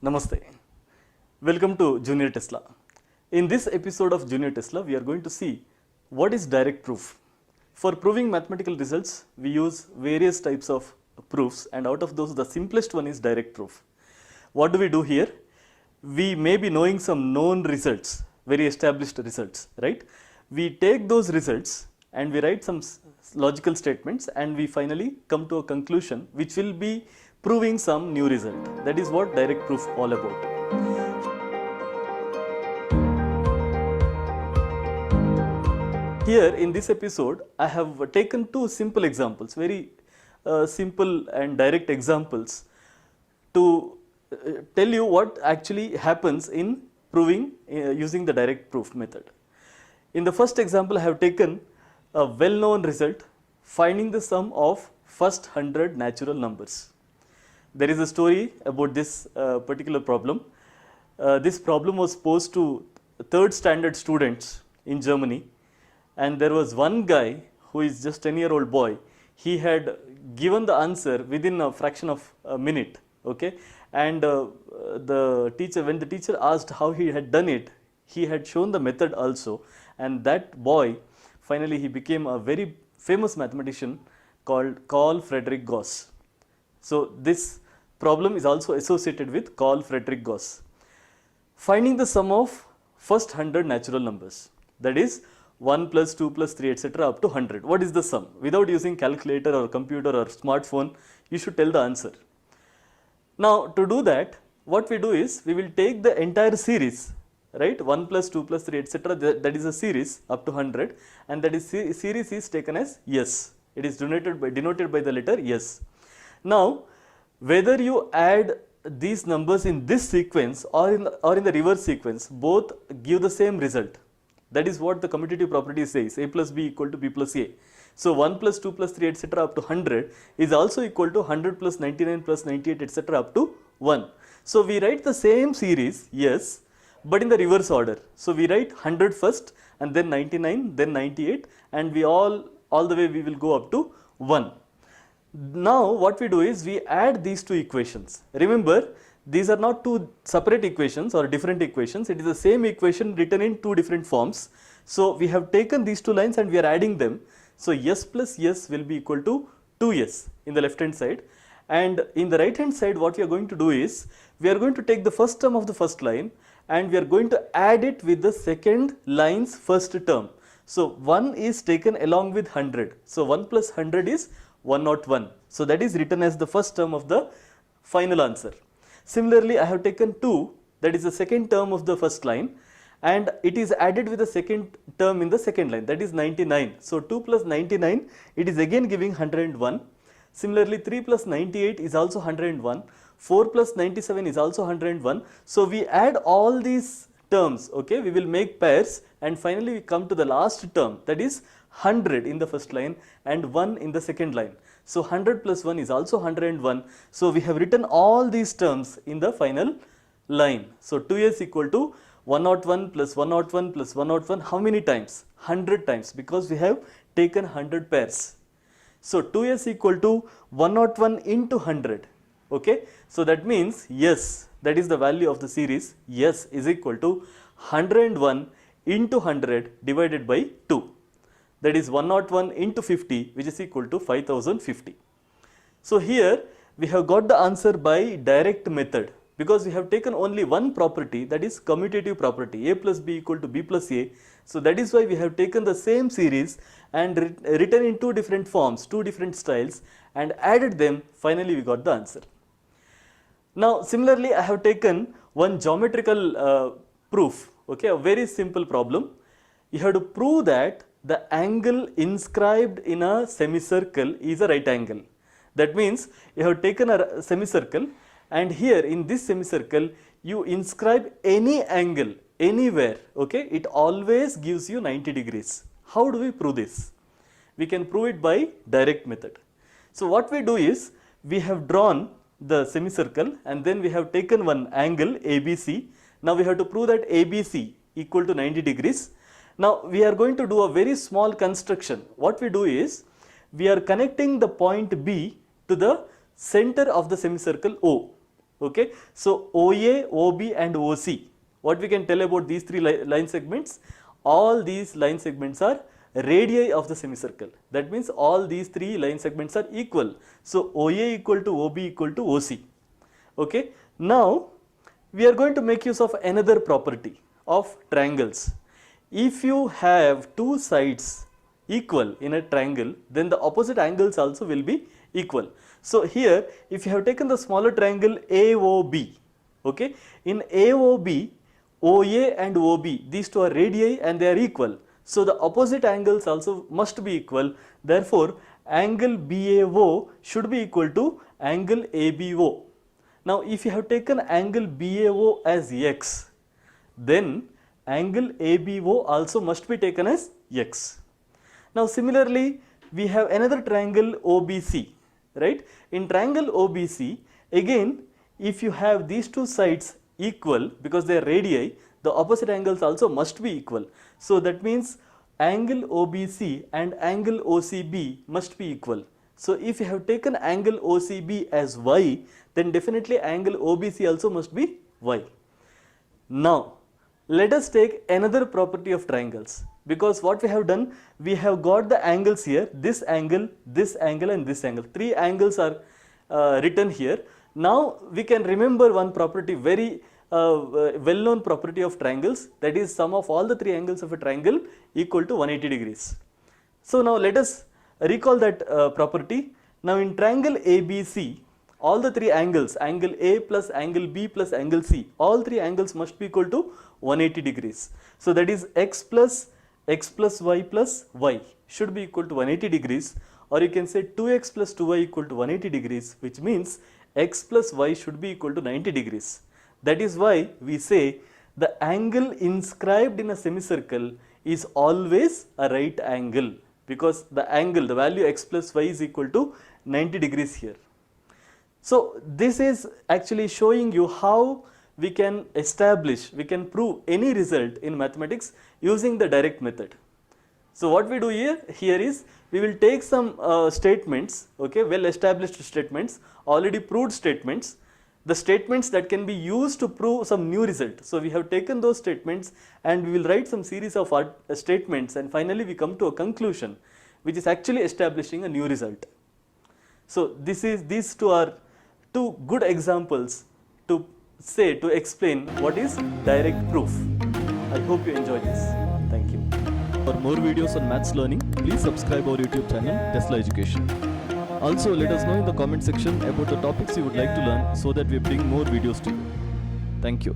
Namaste. Welcome to Junior Tesla. In this episode of Junior Tesla, we are going to see what is direct proof. For proving mathematical results, we use various types of proofs, and out of those, the simplest one is direct proof. What do we do here? We may be knowing some known results, very established results, right? We take those results and we write some logical statements, and we finally come to a conclusion which will be proving some new result. That is what direct proof all about. Here in this episode, I have taken two simple examples, very simple and direct examples to tell you what actually happens in proving using the direct proof method. In the first example, I have taken a well-known result, finding the sum of first 100 natural numbers. There is a story about this particular problem. This problem was posed to third standard students in Germany, and there was one guy who is just 10-year-old boy. He had given the answer within a fraction of a minute, okay? And the teacher, when the teacher asked how he had done it, he had shown the method also, and that boy, finally he became a very famous mathematician called Carl Friedrich Gauss. So this problem is also associated with Carl Friedrich Gauss. Finding the sum of first 100 natural numbers, that is 1 plus 2 plus 3 etc. up to 100. What is the sum? Without using calculator or computer or smartphone, you should tell the answer. Now to do that, what we do is we will take the entire series, right? 1 plus 2 plus 3 etc. That is a series up to 100, and that is series is taken as S. It is denoted by the letter S. Now whether you add these numbers in this sequence or in the reverse sequence, both give the same result. That is what the commutative property says, a plus b equal to b plus a. So 1 plus 2 plus 3 etc. up to 100 is also equal to 100 plus 99 plus 98 etc. up to 1. So we write the same series, yes, but in the reverse order. So we write 100 first, and then 99, then 98, and we all the way we will go up to 1. Now what we do is we add these two equations. Remember, these are not two separate equations or different equations. It is the same equation written in two different forms. So we have taken these two lines and we are adding them. So S plus S will be equal to 2S in the left hand side, and in the right hand side what we are going to do is we are going to take the first term of the first line and we are going to add it with the second line's first term. So 1 is taken along with 100. So 1 plus 100 is 101. So that is written as the first term of the final answer. Similarly, I have taken 2, that is the second term of the first line, and it is added with the second term in the second line, that is 99. So 2 plus 99, it is again giving 101. Similarly, 3 plus 98 is also 101. 4 plus 97 is also 101. So we add all these terms, okay, we will make pairs, and finally we come to the last term, that is 100 in the first line and 1 in the second line. So 100 plus 1 is also 101. So we have written all these terms in the final line. So 2s equal to 101 plus 101 plus 101, how many times? 100 times, because we have taken 100 pairs. So 2s equal to 101 into 100, okay. So that means yes, that is the value of the series, yes is equal to 101 into 100 divided by 2. That is 101 into 50, which is equal to 5050. So here we have got the answer by direct method, because we have taken only one property, that is commutative property, a plus b equal to b plus a. So that is why we have taken the same series and written in two different forms, two different styles, and added them. Finally we got the answer. Now similarly, I have taken one geometrical proof, okay, a very simple problem. You have to prove that the angle inscribed in a semicircle is a right angle. That means you have taken a semicircle, and here in this semicircle you inscribe any angle anywhere, okay, it always gives you 90 degrees. How do we prove this? We can prove it by direct method. So what we do is we have drawn the semicircle and then we have taken one angle ABC. Now we have to prove that ABC equal to 90 degrees. Now we are going to do a very small construction. What we do is we are connecting the point B to the center of the semicircle O. Okay, so OA, OB and OC, what we can tell about these three line segments? All these line segments are radii of the semicircle. That means all these three line segments are equal. So OA equal to OB equal to OC. Okay, now we are going to make use of another property of triangles. If you have two sides equal in a triangle, then the opposite angles also will be equal. So here, if you have taken the smaller triangle AOB, okay, in AOB, OA and OB, these two are radii and they are equal. So the opposite angles also must be equal. Therefore, angle BAO should be equal to angle ABO. Now, if you have taken angle BAO as x, then angle ABO also must be taken as x. Now, similarly, we have another triangle OBC, right? In triangle OBC, again, if you have these two sides equal, because they are radii, the opposite angles also must be equal. So that means angle OBC and angle OCB must be equal. So if you have taken angle OCB as y, then definitely angle OBC also must be y. Now, let us take another property of triangles, because what we have done, we have got the angles here, this angle and this angle. Three angles are written here. Now we can remember one property, very well known property of triangles, that is sum of all the three angles of a triangle equal to 180 degrees. So now let us recall that property. Now in triangle ABC, all the three angles, angle A plus angle B plus angle C, all three angles must be equal to 180 degrees. So that is x plus y plus y should be equal to 180 degrees, or you can say 2x plus 2y equal to 180 degrees, which means x plus y should be equal to 90 degrees. That is why we say the angle inscribed in a semicircle is always a right angle, because the angle, the value x plus y is equal to 90 degrees here. So this is actually showing you how we can establish, we can prove any result in mathematics using the direct method. So what we do here is we will take some statements, okay, well established statements, already proved statements, the statements that can be used to prove some new result. So we have taken those statements and we will write some series of statements, and finally we come to a conclusion which is actually establishing a new result. So these two are two good examples to explain what is direct proof. I hope you enjoy this. Thank you. For more videos on maths learning, please subscribe our YouTube channel Tesla Education. Also, let us know in the comment section about the topics you would like to learn so that we bring more videos to you. Thank you.